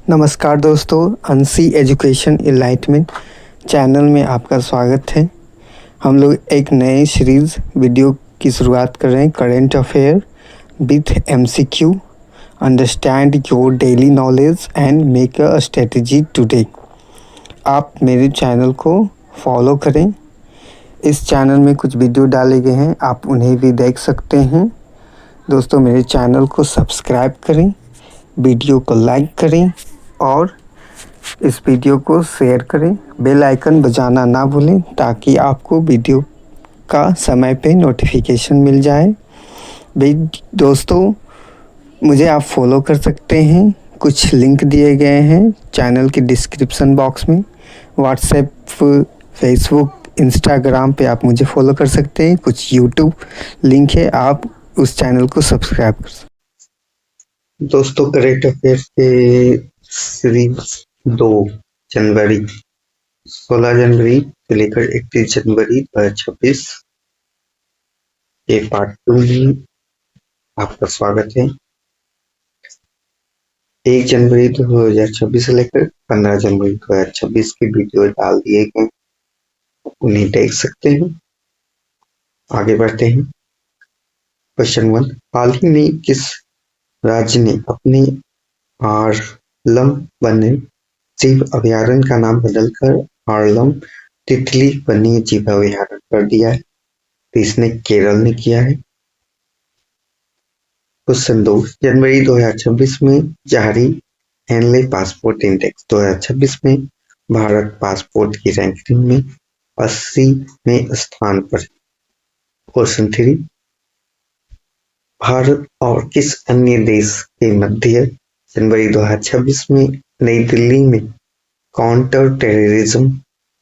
नमस्कार दोस्तों, अंशी एजुकेशन इनलाइटमेंट चैनल में आपका स्वागत है। हम लोग एक नए सीरीज़ वीडियो की शुरुआत कर रहे हैं, current affair with MCQ, understand your daily knowledge and make a strategy today. आप मेरे चैनल को फॉलो करें। इस चैनल में कुछ वीडियो डाले गए हैं, आप उन्हें भी देख सकते हैं। दोस्तों, मेरे चैनल को सब्सक्राइब करें, वीडियो को लाइक करें और इस वीडियो को शेयर करें। बेल आइकन बजाना ना भूलें ताकि आपको वीडियो का समय पे नोटिफिकेशन मिल जाए। दोस्तों, मुझे आप फॉलो कर सकते हैं, कुछ लिंक दिए गए हैं चैनल के डिस्क्रिप्शन बॉक्स में। व्हाट्सएप, फेसबुक, इंस्टाग्राम पे आप मुझे फॉलो कर सकते हैं। कुछ यूट्यूब लिंक है, आप उस चैनल को सब्सक्राइब कर सकते हैं। दोस्तों, करेंट अफेयर के सीरीज 2 जनवरी 16 जनवरी से लेकर 31 जनवरी 2026 के पार्ट 2 में आपका स्वागत है। 1 जनवरी 2026 से लेकर 15 जनवरी 2026 की वीडियो डाल दिए गए, उन्हें देख सकते हैं। आगे बढ़ते हैं। क्वेश्चन 1, हाल ही में किस राज्य ने अपने हार्लम वन्य जीव अभयारण्य का नाम बदलकर हार्लम तितली वन्य जीव अभयारण्य कर दिया है? तो इसने केरल ने किया है। क्वेश्चन 2, जनवरी 2026 में जारी हेनले पासपोर्ट इंडेक्स 2026 में भारत पासपोर्ट की रैंकिंग में 80वें स्थान पर। क्वेश्चन 3, भारत और किस अन्य देश के मध्य जनवरी 2026 में नई दिल्ली में काउंटर टेररिज्म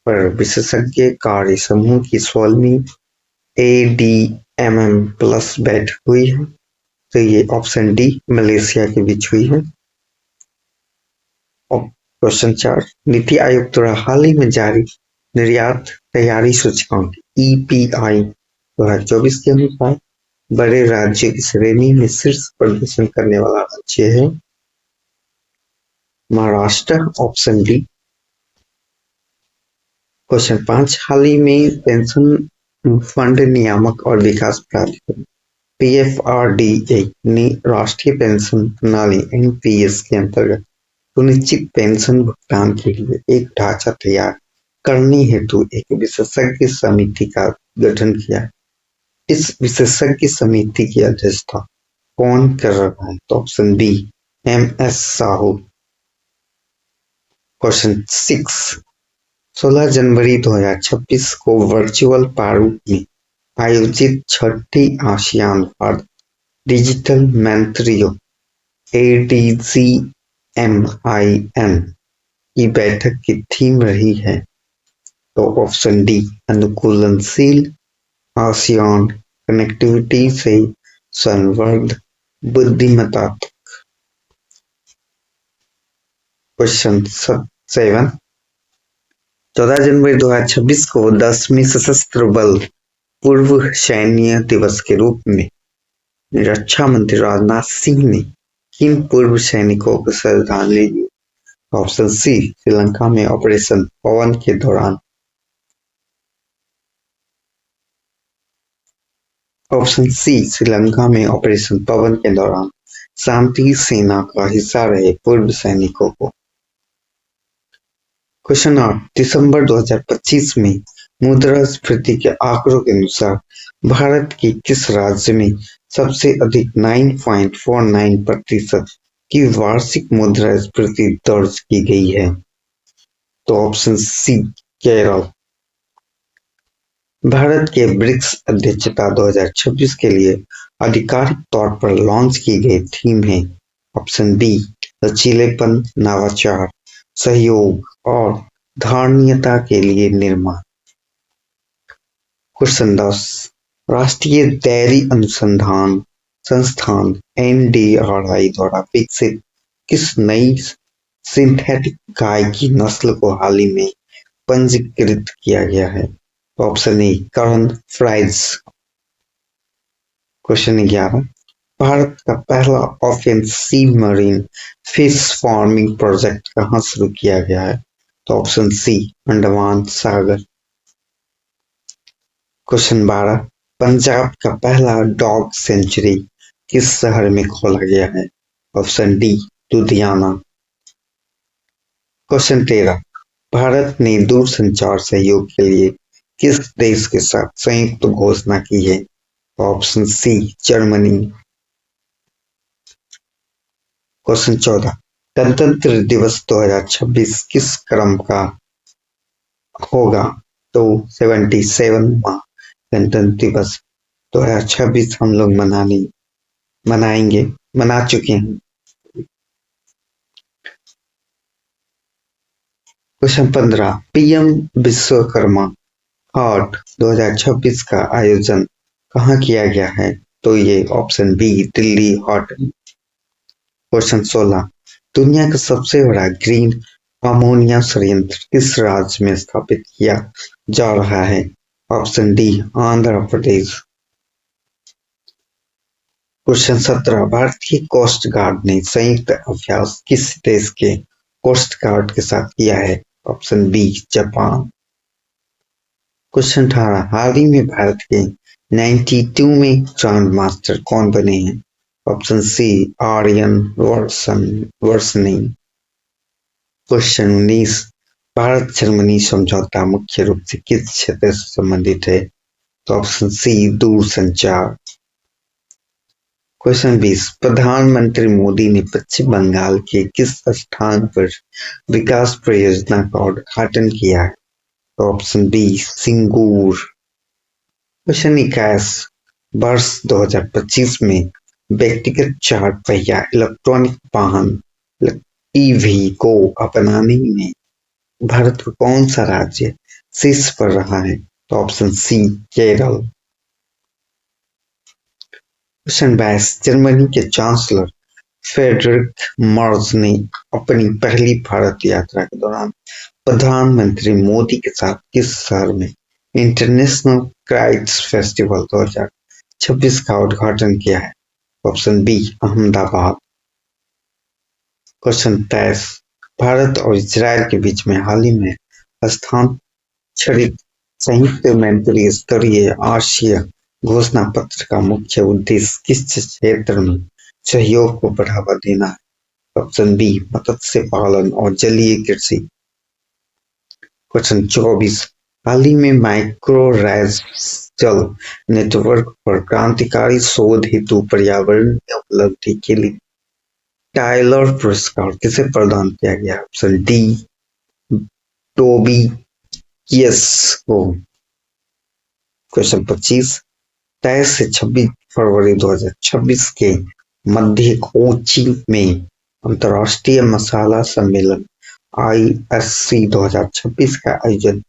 पर विशेषज्ञ कार्य समूह की 16वीं ADMM प्लस बैठक हुई है? तो ये ऑप्शन डी मलेशिया के बीच हुई है। क्वेश्चन 4, नीति आयोग द्वारा हाल ही में जारी निर्यात तैयारी सूचकांक EPI 2024 के अनुसार बड़े राज्यों की श्रेणी में शीर्ष प्रदर्शन करने वाला राज्य है महाराष्ट्र, ऑप्शन डी। क्वेश्चन 5, हाल ही में पेंशन फंड नियामक और विकास प्राधिकरण PFRDA ने राष्ट्रीय पेंशन प्रणाली NPS के अंतर्गत सुनिश्चित पेंशन भुगतान के लिए एक ढांचा तैयार करने हेतु एक विशेषज्ञ समिति का गठन किया है। इस विशेषज्ञ समिति की अध्यक्षता कौन कर रहा है? तो option B MS Sahu. Question 6, 16 जनवरी 2026 को वर्चुअल प्रारूप में आयोजित छठी आसियान भारत डिजिटल मंत्रियों ADGMIN की बैठक की थीम रही है? तो ऑप्शन डी अनुकूलनशील आसियान कनेक्टिविटी से संवर्ध बुद्धिमत्ता तक। क्वेश्चन 7, 14 जनवरी 2026 को 10वीं सशस्त्र बल पूर्व सैन्य दिवस के रूप में रक्षा मंत्री राजनाथ सिंह ने किन पूर्व सैनिकों को श्रद्धांजलि दी? ऑप्शन सी श्रीलंका में ऑपरेशन पवन के दौरान, ऑप्शन सी श्रीलंका में ऑपरेशन पवन के दौरान शांति सेना का हिस्सा रहे पूर्व सैनिकों को। क्वेश्चन 8, दिसंबर 2025 में मुद्रास्फीति के आंकड़ों के अनुसार भारत के किस राज्य में सबसे अधिक 9.49% की वार्षिक मुद्रास्फीति दर्ज की गई है? तो ऑप्शन सी केरल। भारत के ब्रिक्स अध्यक्षता 2026 के लिए आधिकारिक तौर पर लॉन्च की गई थीम है? ऑप्शन बी लचीलेपन, नवाचार, सहयोग और धारणीयता के लिए निर्माण। क्वेश्चन 10, राष्ट्रीय डेयरी अनुसंधान संस्थान NDRI द्वारा विकसित किस नई सिंथेटिक गाय की नस्ल को हाल ही में पंजीकृत किया गया है? Option A Karan fries. Question 11, Bharat का पहला offensive marine fish farming project कहाँ शुरू किया गया है? तो ऑप्शन सी, अंडमान सागर। क्वेश्चन 12, पंजाब का पहला डॉग सेंचुरी किस शहर में खोला गया है? Option D, Ludhiana. Question 13, Bharat ने दूरसंचार सहयोग के लिए किस देश के साथ संयुक्त घोषणा की है? Option C, Germany. क्वेश्चन 14, गणतंत्र दिवस 2026 किस क्रम का होगा? तो 77वां गणतंत्र दिवस 2026 हम लोग मना चुके हैं। क्वेश्चन 15, पीएम विश्वकर्मा हाट 2026 का आयोजन कहाँ किया गया है? तो ये ऑप्शन बी, दिल्ली हाट। क्वेश्चन 16, दुनिया का सबसे बड़ा ग्रीन अमोनिया संयंत्र किस राज्य में स्थापित किया जा रहा है? Option D, Andhra Pradesh. Question 17, भारतीय कोस्ट गार्ड ने संयुक्त अभ्यास किस देश के कोस्ट गार्ड के साथ किया है? Option B, Japan. क्वेश्चन 18, हाल ही में भारत के 92 में ग्रैंड मास्टर कौन बने हैं? Option C, Aryan Varshney. Question 19, Bharat Germany समझौता मुख्य रूप से किस क्षेत्र से संबंधित है? तो ऑप्शन सी, दूरसंचार। क्वेश्चन 20, प्रधानमंत्री मोदी ने पश्चिम बंगाल के किस स्थान पर विकास परियोजना का उद्घाटन किया है? तो ऑप्शन बी, सिंगूर। क्वेश्चन 21, वर्ष 2025 में व्यक्तिगत 4 पहिया इलेक्ट्रॉनिक वाहन ईवी को अपनाने में भारत का कौन सा राज्य शीर्ष पर रहा है? तो option C, Kerala. Question 22, Germany के चांसलर फ्रेडरिक मर्ज ने अपनी पहली भारत यात्रा के दौरान प्रधानमंत्री मोदी के साथ किस शहर में इंटरनेशनल काइट्स फेस्टिवल 2026 का उद्घाटन किया है? Option B, Ahmedabad. Question 23, Bharat और इजरायल के बीच में हाल ही में हस्ताक्षरित संयुक्त मंत्री स्तरीय आसिया घोषणा पत्र का मुख्य उद्देश्य किस क्षेत्र में सहयोग को बढ़ावा देना है? ऑप्शन बी, मत्स्य पालन और जलीय कृषि। क्वेश्चन 24, हाल ही में माइक्रोराइजल नेटवर्क पर क्रांतिकारी शोध हेतु पर्यावरणीय उपलब्धि के लिए टाइलर पुरस्कार किसे प्रदान किया गया? ऑप्शन डी, टोबी कियस को। क्वेश्चन 25, 23 से 26 फरवरी 2026 के मध्य कोची में अंतर्राष्ट्रीय मसाला सम्मेलन ISC 2026 का आयोजन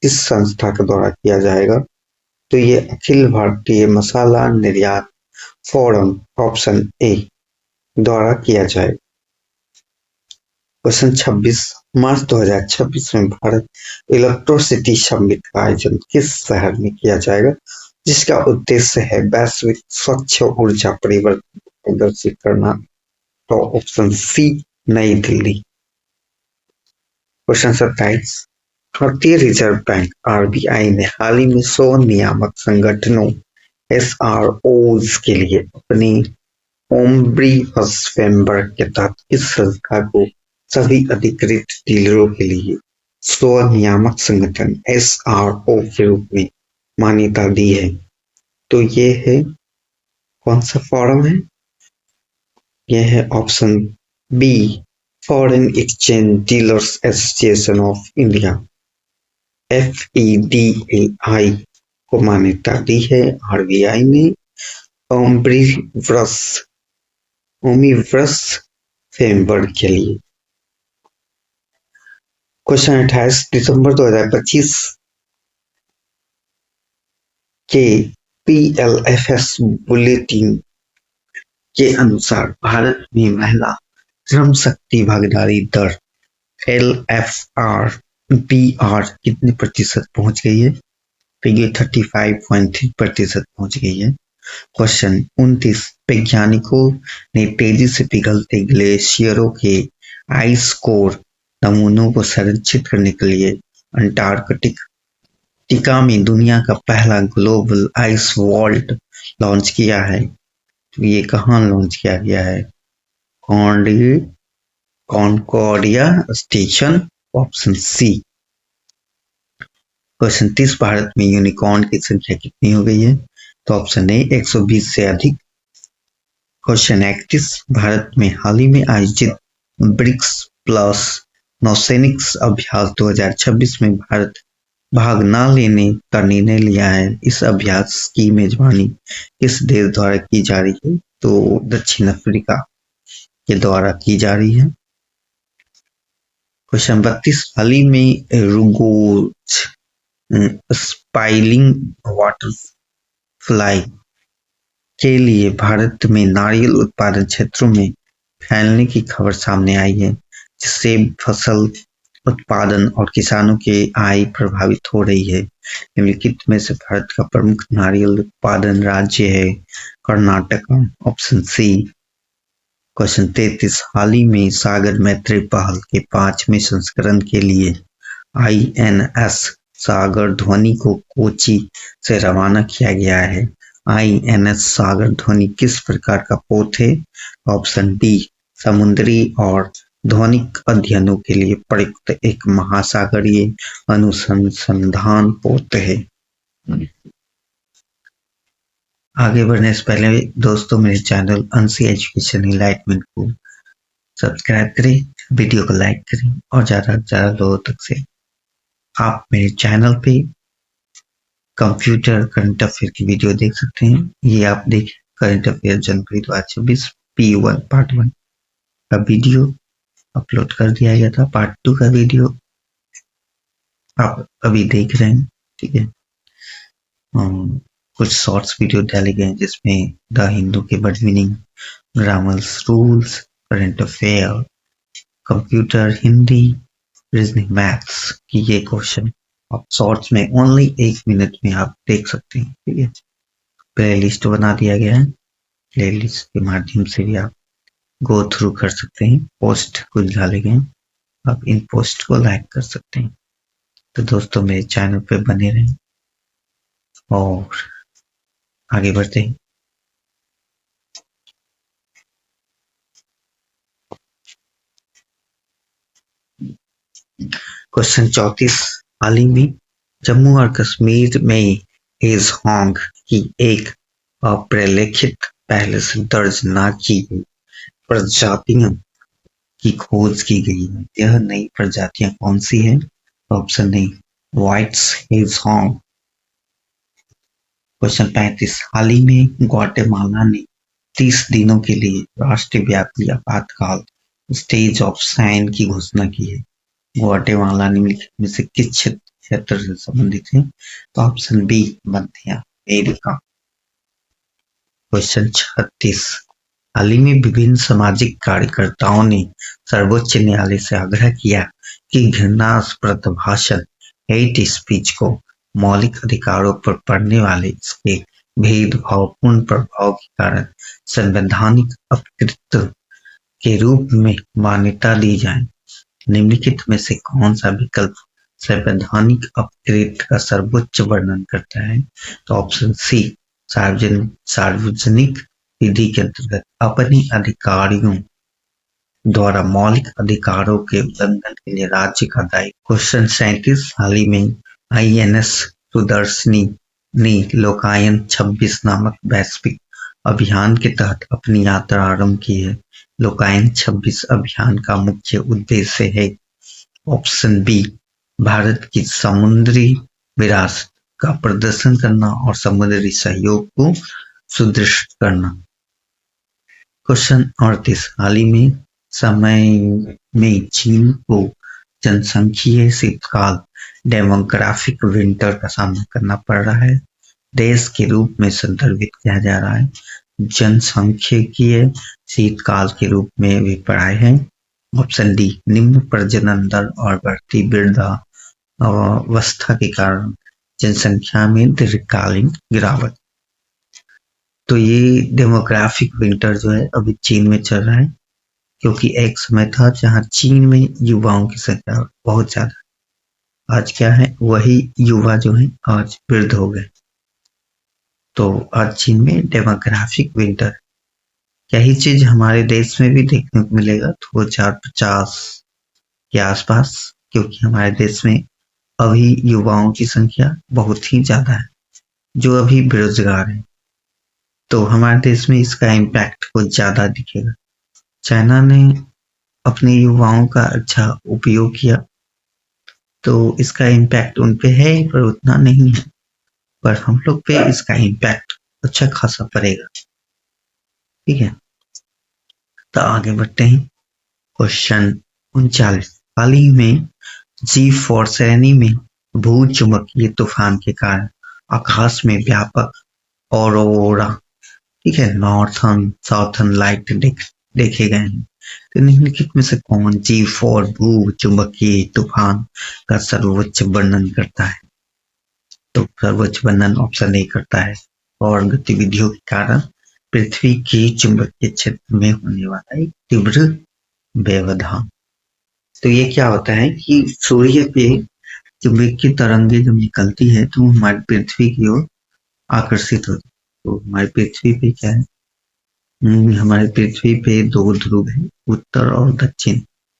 किस संस्था के द्वारा किया जाएगा? तो ये अखिल भारतीय मसाला निर्यात फोरम ऑप्शन ए द्वारा किया जाएगा। क्वेश्चन 26, मार्च 2026 में भारत इलेक्ट्रोसिटी समिट का आयोजन किस शहर में किया जाएगा, जिसका उद्देश्य है वैश्विक स्वच्छ ऊर्जा परिवर्तन प्रदर्शित करना? तो ऑप्शन सी, नई दिल्ली। क्वेश्चन 27, भारतीय रिजर्व बैंक RBI ने हाल ही में 100 नियामक संगठनों SROs के लिए अपने ओम्ब्रीबस फ्रेमवर्क के तहत किस संस्था को सभी अधिकृत डीलरों के लिए 100 नियामक संगठन SRO के रूप में मान्यता दी है? तो ये है कौन सा फॉरम है? यह है option B, foreign exchange dealers association of India FEDAI को मान्यता दी है RBI ने ओम्ब्रीबस फ्रेमवर्क के लिए। क्वेश्चन 28, दिसंबर 2025 के PLFS बुलेटिन के अनुसार भारत में महिला श्रम शक्ति भागीदारी दर LFR-BR कितने प्रतिशत पहुंच गई है? तो ये 35.3% पहुंच गई है। क्वेश्चन 29, वैज्ञानिकों ने तेजी से पिघलते ग्लेशियरों के आइस कोर नमूनों को संरक्षित करने के लिए अंटार्कटिका में दुनिया का पहला ग्लोबल आइस वॉल्ट लॉन्च किया है। तो ये कहाँ लॉन्च किया गया है? Concordia station, option C. Question 30, भारत में यूनिकॉर्न की संख्या कितनी हो गई है? तो ऑप्शन ए 120 से अधिक। क्वेश्चन 31, भारत में हाल ही में आयोजित ब्रिक्स प्लस नौसैनिक अभ्यास 2026 में भारत भाग न लेने का निर्णय लिया है। इस अभ्यास की मेजबानी किस देश द्वारा की जा रही है? तो दक्षिण अफ्रीका के द्वारा की जा रही है। क्वेश्चन 32, हाल ही में रुगोज स्पाइलिंग वाटरफ्लाई के लिए भारत में नारियल उत्पादन क्षेत्रों में फैलने की खबर सामने आई है, जिससे फसल उत्पादन और किसानों की आय प्रभावित हो रही है। निम्नलिखित में से भारत का प्रमुख नारियल उत्पादन राज्य है कर्नाटक, ऑप्शन सी। क्वेश्चन 33, हाल ही में सागर मैत्री पहल के 5वें संस्करण के लिए INS सागर ध्वनि को कोची से रवाना किया गया है। INS सागर ध्वनि किस प्रकार का पोत है? ऑप्शन डी, समुद्री और ध्वनिक अध्ययनों के लिए प्रयुक्त एक महासागरीय अनुसंधान पोत है। आगे बढ़ने से पहले दोस्तों मेरे चैनल अंशी एजुकेशन इनलाइटमेंट को सब्सक्राइब करें, वीडियो को लाइक करें और ज़्यादा से ज़्यादा लोगों तक से आप मेरे चैनल पे कंप्यूटर करंट अफेयर की वीडियो देख सकते हैं। ये आप देखें करंट अफेयर जनवरी 2026 P1 पार्ट 1 का वीडियो अपलोड कर दिया गया था। पार्ट 2 का वीडियो आप अभी देख रहे हैं, ठीक है। कुछ शॉर्ट्स वीडियो डाले गए जिसमें द हिंदू के word meaning, grammars rules, current affair, computer, Hindi, reasoning, maths की ये क्वेश्चन आप शॉर्ट्स में ओनली 1 मिनट में आप देख सकते हैं, ठीक है। प्ले लिस्ट बना दिया गया है, प्ले लिस्ट के माध्यम से भी आप गो थ्रू कर सकते हैं। पोस्ट कुछ डाले गए, आप इन पोस्ट को लाइक कर सकते हैं। तो दोस्तों मेरे चैनल पे बने रहें और आगे बढ़ते हैं। क्वेश्चन 34, हाल ही में जम्मू और कश्मीर में हेजहॉग की एक अप्रलेखित पहले से दर्ज न की गई प्रजातियों की खोज की गई है। यह नई प्रजातियां कौन सी हैं? Option A, whites hedgehog. Question 35, हाल ही में ग्वाटेमाला ने 30 दिनों के लिए राष्ट्रव्यापी आपातकाल स्टेज ऑफ साइन की घोषणा की है। ग्वाटेमाला निम्नलिखित में से किस क्षेत्र से संबंधित है? तो ऑप्शन बी, मध्य अमेरिका। क्वेश्चन 36, हाल ही में विभिन्न सामाजिक कार्यकर्ताओं ने सर्वोच्च न्यायालय से आग्रह किया कि घृणास्पद भाषण, हेट स्पीच को मौलिक अधिकारों पर पड़ने वाले इसके भेदभावपूर्ण प्रभाव के कारण संवैधानिक अपकृत्य के रूप में मान्यता दी जाए। निम्नलिखित में से कौन सा विकल्प संवैधानिक अपकृत्य का सर्वोच्च वर्णन करता है? तो ऑप्शन सी, सार्वजनिक विधि के अंतर्गत अपने अधिकारियों द्वारा मौलिक अधिकारों के उल्लंघन के लिए राज्य का दायित्व। क्वेश्चन 37, हाल ही में INS सुदर्शनी ने लोकायन 26 नामक वैश्विक अभियान के तहत अपनी यात्रा आरंभ की है। लोकायन 26 अभियान का मुख्य उद्देश्य है ऑप्शन बी, भारत की समुद्री विरासत का प्रदर्शन करना और समुद्री सहयोग को सुदृढ़ करना। क्वेश्चन 38, हाल ही में समय में चीन को जनसंख्यीय शीतकाल डेमोग्राफिक विंटर का सामना करना पड़ रहा है। देश के रूप में संदर्भित किया जा रहा है। जनसंख्यिकीय शीतकाल के रूप में अभिप्राय है ऑप्शन डी, निम्न प्रजनन दर और बढ़ती वृद्धावस्था के कारण जनसंख्या में दीर्घकालीन गिरावट। तो ये डेमोग्राफिक विंटर जो है अभी चीन में चल रहा है, क्योंकि एक समय था जहां चीन में युवाओं की संख्या बहुत ज्यादा। आज क्या है, वही युवा जो है आज वृद्ध हो गए। तो आज चीन में डेमोग्राफिक विंटर, यही चीज हमारे देश में भी देखने को मिलेगा 2050 के आसपास, क्योंकि हमारे देश में अभी युवाओं की संख्या बहुत ही ज्यादा है जो अभी बेरोजगार है। तो हमारे देश में इसका इम्पैक्ट कुछ ज्यादा दिखेगा। चाइना ने अपने युवाओं का अच्छा उपयोग किया, तो इसका इम्पैक्ट उन पे है पर उतना नहीं है, पर हम लोग पे इसका इम्पैक्ट अच्छा खासा पड़ेगा। ठीक है, तो आगे बढ़ते हैं। क्वेश्चन 39, हाल ही में G4 श्रेणी में भूचुंबकीय तूफान के कारण आकाश में व्यापक ऑरोरा, ठीक है, नॉर्थर्न साउथर्न लाइट देखे गए हैं। तो निम्नलिखित में से कौन G4 भूचुंबकीय तूफान का सर्वोच्च वर्णन करता है? तो सर्वोच्च वर्णन ऑप्शन ए करता है, और गतिविधियों के कारण पृथ्वी के चुंबकीय क्षेत्र में होने वाला एक तीव्र व्यवधान। तो ये क्या होता है कि सूर्य पे चुंबकीय तरंगे जब निकलती है तो हमारी पृथ्वी की ओर आकर्षित होती है। तो हमारी पृथ्वी पे क्या है, हमारे पृथ्वी पे दो ध्रुव है, उत्तर और दक्षिण।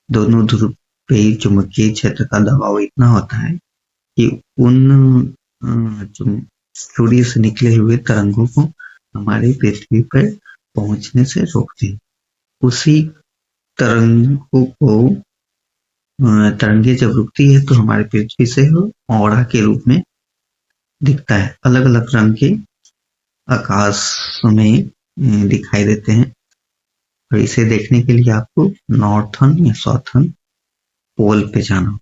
दोनों ध्रुव पे चुंबकीय क्षेत्र का दबाव इतना होता है कि उन सूर्य से निकले हुए तरंगों को हमारे पृथ्वी पर पहुंचने से रोकते हैं। उसी तरंगों को तरंगे जब रुकती है तो हमारे पृथ्वी से औरा के रूप में दिखता है, अलग अलग रंग के आकाश में दिखाई देते हैं। और इसे देखने के लिए आपको नॉर्थर्न या साउथर्न पोल पे जाना।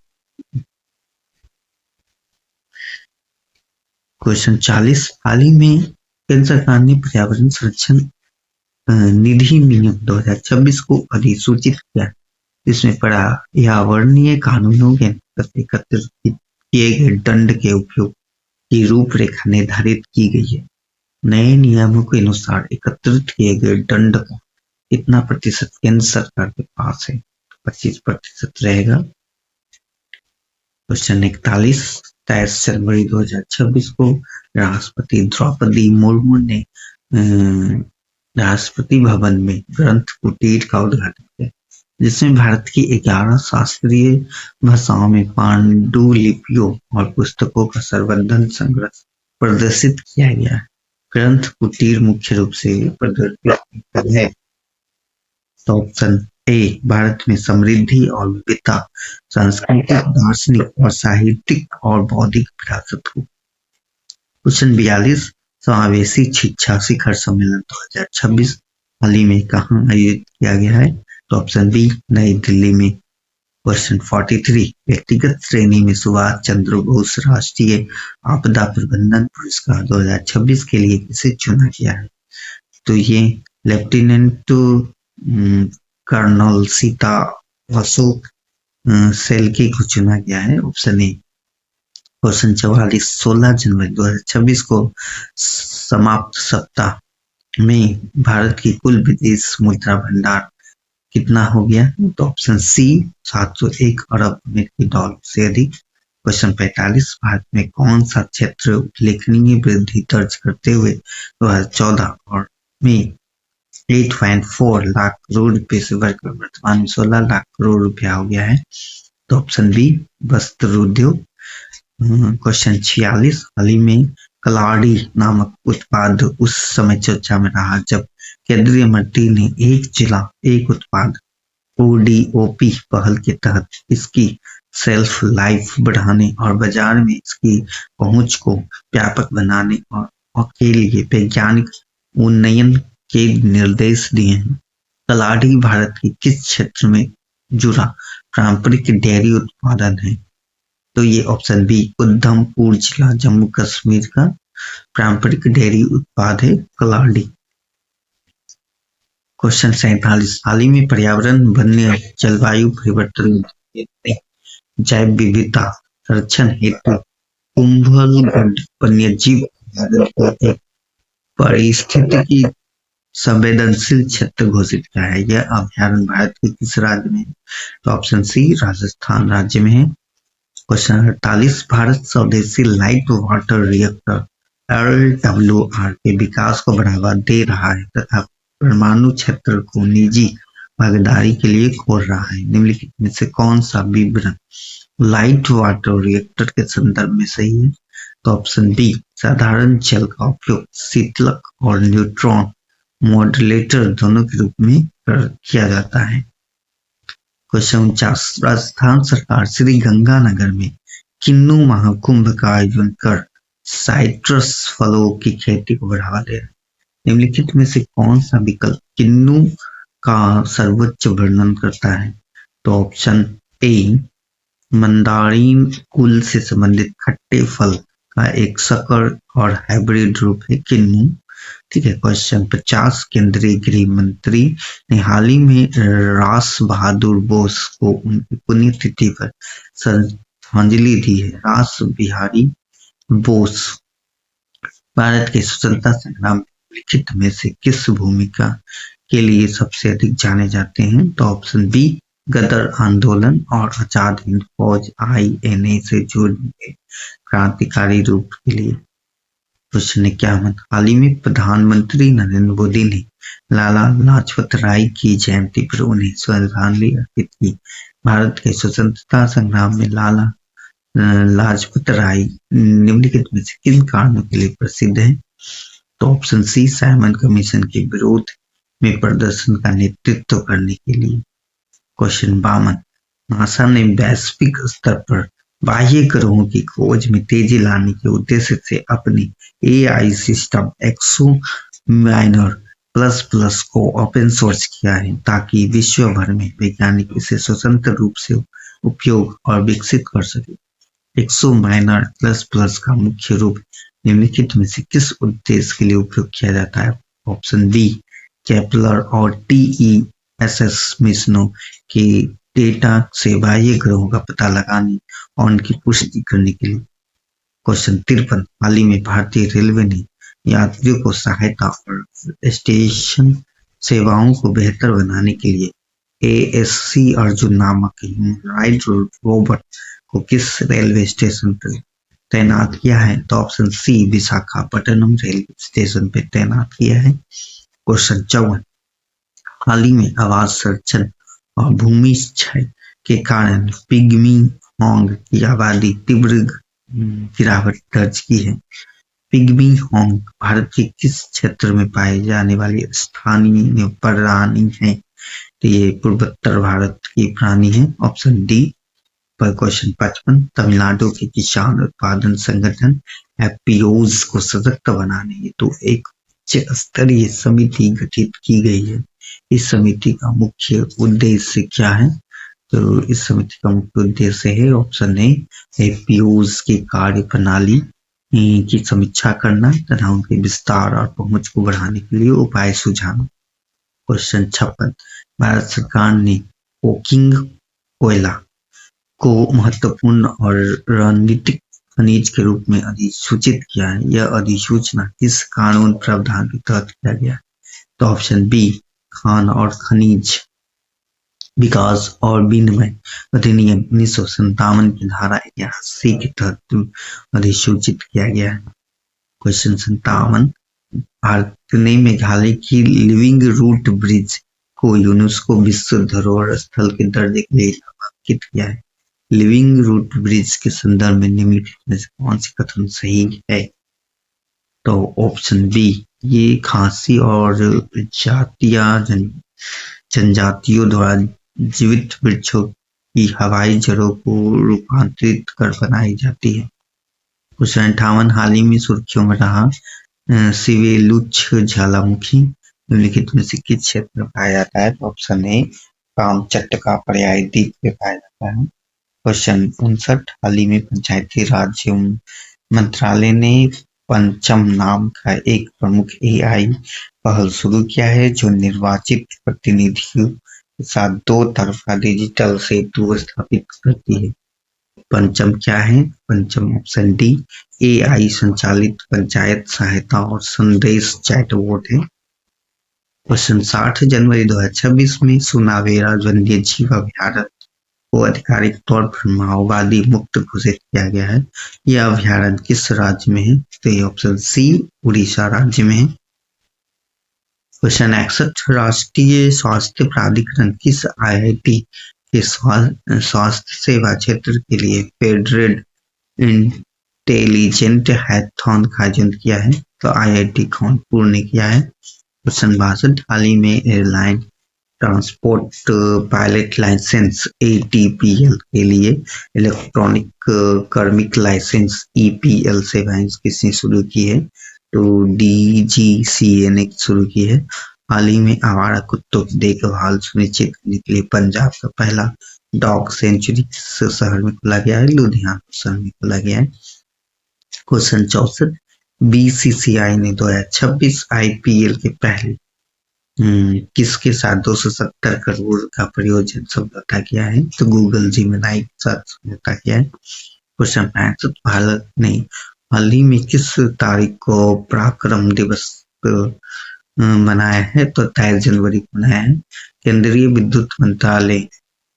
क्वेश्चन 40, हाल ही में केंद्र सरकार ने पर्यावरण संरक्षण निधि नियम 2026 को अधिसूचित किया, जिसमें पर्यावरणीय कानूनों के अंतर्गत एकत्रित किए गए दंड के उपयोग की रूपरेखा निर्धारित की गई है। नए नियमों के अनुसार एकत्रित किए गए दंड का कितना प्रतिशत केंद्र सरकार के पास है? 25% रहेगा। क्वेश्चन 41, 23 जनवरी 2026 को राष्ट्रपति द्रौपदी मुर्मू ने राष्ट्रपति भवन में ग्रंथ कुटीर का उद्घाटन किया, जिसमें भारत की 11 शास्त्रीय भाषाओं में पांडुलिपियों और पुस्तकों का संवर्धन संग्रह प्रदर्शित किया गया है। ग्रंथ कुटीर मुख्य रूप से प्रदर्शित है। तो ऑप्शन ए, भारत में समृद्धि और विविधता, सांस्कृतिक, दार्शनिक और साहित्यिक और बौद्धिक विरासत को। क्वेश्चन 42, समावेशी शिक्षा शिखर सम्मेलन 2026 हाल ही में कहाँ आयोजित किया गया है? तो ऑप्शन बी, नई दिल्ली में। क्वेश्चन 43, व्यक्तिगत श्रेणी में सुभाष चंद्र बोस राष्ट्रीय आपदा प्रबंधन पुरस्कार 2026 के लिए किसे चुना गया है? तो ये लेफ्टिनेंट कर्नल सीता अशोक सेल्की को चुना गया है, ऑप्शन ए। क्वेश्चन 44, 16 जनवरी 2026 को समाप्त सप्ताह में भारत की कुल विदेश मुद्रा भंडार कितना हो गया? तो ऑप्शन सी, 701 अरब अमेरिकी डॉलर से अधिक। क्वेश्चन 45, भारत में कौन सा क्षेत्र उल्लेखनीय वृद्धि दर्ज करते हुए 2014 और में 8.4 लाख करोड़ रुपए से बढ़कर वर्तमान में 16 लाख करोड़ रुपया हो गया है? तो ऑप्शन बी, वस्त्र उद्योग। क्वेश्चन 46, हाल ही में कलाड़ी नामक उत्पाद उस समय चर्चा में रहा जब केंद्रीय मंत्री ने एक जिला एक उत्पाद ODOP पहल के तहत इसकी सेल्फ लाइफ बढ़ाने और बाजार में इसकी पहुंच को व्यापक बनाने और के लिए वैज्ञानिक उन्नयन के निर्देश दिए हैं। कलाड़ी भारत के किस क्षेत्र में जुड़ा पारंपरिक डेयरी उत्पादन है? तो ये ऑप्शन बी, उधमपुर जिला जम्मू कश्मीर का पारंपरिक डेयरी उत्पाद है कलाड़ी। क्वेश्चन 47, हाल ही में पर्यावरण, वन्य जलवायु परिवर्तन, जैव विविधता संरक्षण हेतु कुंभलगढ़ वन्यजीव एक पारिस्थितिकी संवेदनशील क्षेत्र घोषित किया है। यह अभ्यारण्य भारत के किस राज्य में है? तो ऑप्शन सी राजस्थान राज्य में है। क्वेश्चन 48, भारत स्वदेशी लाइट वाटर रिएक्टर LWR के विकास को बढ़ावा दे रहा है तथा परमाणु क्षेत्र को निजी भागीदारी के लिए खोल रहा है। निम्नलिखित में से कौन सा विवरण लाइट वाटर रिएक्टर के संदर्भ में सही है? तो ऑप्शन बी साधारण जल का उपयोग शीतलक और न्यूट्रॉन मॉड्यूलेटर दोनों के रूप में किया जाता है। क्वेश्चन 49, राजस्थान सरकार श्री गंगानगर में किन्नू महाकुंभ का आयोजन कर साइट्रस फलों की खेती को बढ़ावा दे रहा है। निम्नलिखित में से कौन सा विकल्प किन्नू का सर्वोच्च वर्णन करता है? तो ऑप्शन ए मंदारिन कुल से संबंधित खट्टे फल का एक संकर और हाइब्रिड रूप है किन्नू। ठीक है। क्वेश्चन 50, केंद्रीय गृह मंत्री ने हाल ही में रास बहादुर बोस को उनकी पुण्यतिथि पर श्रद्धांजलि दी है। रास बिहारी बोस भारत के स्वतंत्रता संग्राम में लिखित में से किस भूमिका के लिए सबसे अधिक जाने जाते हैं? तो ऑप्शन बी गदर आंदोलन और आजाद हिंद फौज INA से जुड़े क्रांतिकारी रूप के लिए। क्वेश्चन 51, हाल ही में प्रधानमंत्री नरेंद्र मोदी ने लाला लाजपत राय की जयंती पर उन्हें श्रद्धांजलि अर्पित की। भारत के स्वतंत्रता संग्राम में लाला लाजपत राय निम्नलिखित में से किन कारणों के लिए प्रसिद्ध है? तो ऑप्शन सी साइमन कमीशन के विरोध में प्रदर्शन का नेतृत्व करने के लिए। क्वेश्चन 52, नासा ने वैश्विक स्तर पर बाह्य ग्रहों की खोज में तेजी लाने के उद्देश्य से अपनी AI सिस्टम एक्सोमाइनर प्लस को ओपन सोर्स किया है ताकि विश्व भर में वैज्ञानिक इसे स्वतंत्र रूप से उपयोग और विकसित कर सके। एक्सोमाइनर प्लस का मुख्य रूप निम्नलिखित में से किस उद्देश्य के लिए उपयोग किया जाता है? ऑप्शन बी केपलर और TESS मिशनों के डेटा से बाह्य ग्रहों का पता लगाने और उनकी पुष्टि करने के लिए। क्वेश्चन 53, हाल ही में भारतीय रेलवे ने यात्रियों को सहायता और स्टेशन सेवाओं को बेहतर बनाने के लिए ASC अर्जुन नामक ह्यूमनॉइड रोबोट को किस रेलवे स्टेशन पर तैनात किया है? तो option C Visakhapatnam railway station पर तैनात किया है। क्वेश्चन 54, हाल ही में आवास संरक्षण और भूमि क्षय के कारण पिग्मी होंग की आबादी तीव्र गिरावट दर्ज की है। पिग्मी होंग भारत के किस क्षेत्र में पाए जाने वाली स्थानीय प्राणी है? तो ये पूर्वोत्तर भारत की प्राणी है। ऑप्शन डी पर। क्वेश्चन 55, तमिलनाडु के किसान उत्पादन संगठन FPOs को सशक्त बनाने हेतु एक उच्च स्तरीय समिति गठित की गई है। इस समिति का मुख्य उद्देश्य क्या है? तो इस समिति का मुख्य उद्देश्य है ऑप्शन ए FPOs की कार्य प्रणाली की समीक्षा करना तथा उनके विस्तार और पहुंच को बढ़ाने के लिए उपाय सुझाना। क्वेश्चन 56, भारत सरकार ने कोकिंग कोयला को महत्वपूर्ण और रणनीतिक खनिज के रूप में अधिसूचित किया है। यह अधिसूचना किस कानून प्रावधान के तहत किया गया? तो ऑप्शन बी खान और खनिज विकास और विनिमय अधिनियम 1957 की धारा 81 के तहत अधिसूचित किया गया है। क्वेश्चन 57, भारत ने मेघालय की लिविंग रूट ब्रिज को यूनेस्को विश्व धरोहर स्थल के दर्जे के लिए नामांकित किया है। लिविंग रूट ब्रिज के संदर्भ में निम्नलिखित में से कौन सी कथन सही है? तो ऑप्शन बी ये खांसी और जनजातियों द्वारा जीवित वृक्षों की हवाई जड़ों को रूपांतरित कर बनाई जाती है। क्वेश्चन 58, हाल ही में सुर्खियों में रहा सिवेलुच ज्वालामुखी निम्नलिखित में से किस क्षेत्र में पाया जाता है? ऑप्शन ए कामचट्ट का पर्याय द्वीप में पाया जाता है। क्वेश्चन 59, हाल ही में पंचायती राज मंत्रालय ने पंचम नाम का एक प्रमुख AI पहल शुरू किया है जो निर्वाचित प्रतिनिधियों के साथ 2 तरफा डिजिटल सेतु स्थापित करती है। पंचम क्या है? पंचम ऑप्शन डी AI संचालित पंचायत सहायता और संदेश चैटबॉट है। क्वेश्चन 60 जनवरी 2026 में सुनावेरा वन्य जीव अभ्यारण्य को आधिकारिक तौर पर माओवादी मुक्त घोषित किया गया है। यह अभ्यारण्य किस राज्य में है? तो ये ऑप्शन सी उड़ीसा राज्य में है। क्वेश्चन 61 राष्ट्रीय स्वास्थ्य प्राधिकरण किस IIT के स्वास्थ्य सेवा क्षेत्र के लिए फेडरल इंटेलिजेंट हैकाथॉन का आयोजन किया है? तो IIT कानपुर ने किया है। क्वेश्चन 62 हाल ही में airline transport pilot licence ATPL के लिए इलेक्ट्रॉनिक कर्मिक लाइसेंस EPL सेवाएं किसने शुरू की है? तो DGCA ने शुरू की है। हाल ही में आवारा कुत्तों की देखभाल सुनिश्चित करने के लिए पंजाब का पहला डॉग सेंचुरी किस शहर में खोला गया है? लुधियाना शहर में खोला गया है। क्वेश्चन 64 BCCI ने 2026 IPL के पहले किसके साथ 270 करोड़ का परियोजना समझौता किया है? तो गूगल जिमिनाई के साथ समझौता किया है। क्वेश्चन 65 भारत ने हाल ही में किस तारीख को पराक्रम दिवस मनाया है? तो 23 जनवरी को मनाया है। केंद्रीय विद्युत मंत्रालय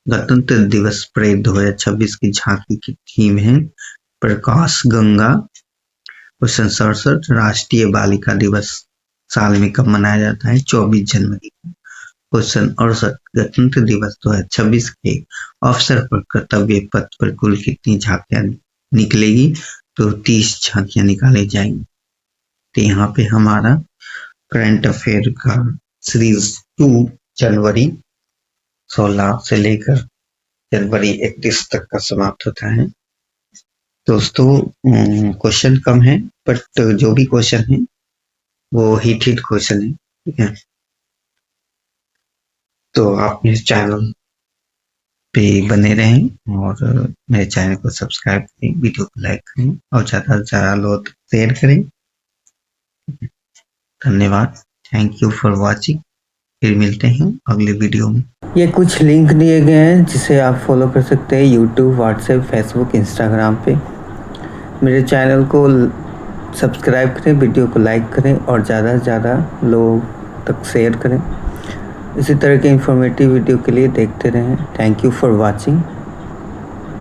गणतंत्र दिवस परेड 2026 की झांकी की थीम है प्रकाश गंगा। क्वेश्चन 67 राष्ट्रीय बालिका दिवस साल में कब मनाया जाता है? 24 जनवरी को। क्वेश्चन 68 गणतंत्र दिवस 2026 के अवसर पर कर्तव्य पथ पर कुल कितनी झांकियां निकलेगी? तो 30 झांकियां निकाली जाएंगी। तो यहाँ पे हमारा करंट अफेयर का सीरीज 2 जनवरी 16 से लेकर जनवरी 31 तक का समाप्त होता है। दोस्तों क्वेश्चन कम है बट जो भी क्वेश्चन है वो हिट क्वेश्चन है, ठीक है। तो आप मेरे चैनल पे बने रहें और मेरे चैनल को सब्सक्राइब करें, वीडियो को लाइक करें और ज़्यादा से ज़्यादा लोग शेयर करें। धन्यवाद, थैंक यू फॉर वॉचिंग। फिर मिलते हैं अगले वीडियो में। ये कुछ लिंक दिए गए हैं जिसे आप फॉलो कर सकते हैं यूट्यूब, व्हाट्सएप, फेसबुक, इंस्टाग्राम पे। मेरे चैनल को सब्सक्राइब करें, वीडियो को लाइक करें और ज़्यादा से ज़्यादा लोग तक शेयर करें। इसी तरह के इंफॉर्मेटिव वीडियो के लिए देखते रहें। Thank you for watching.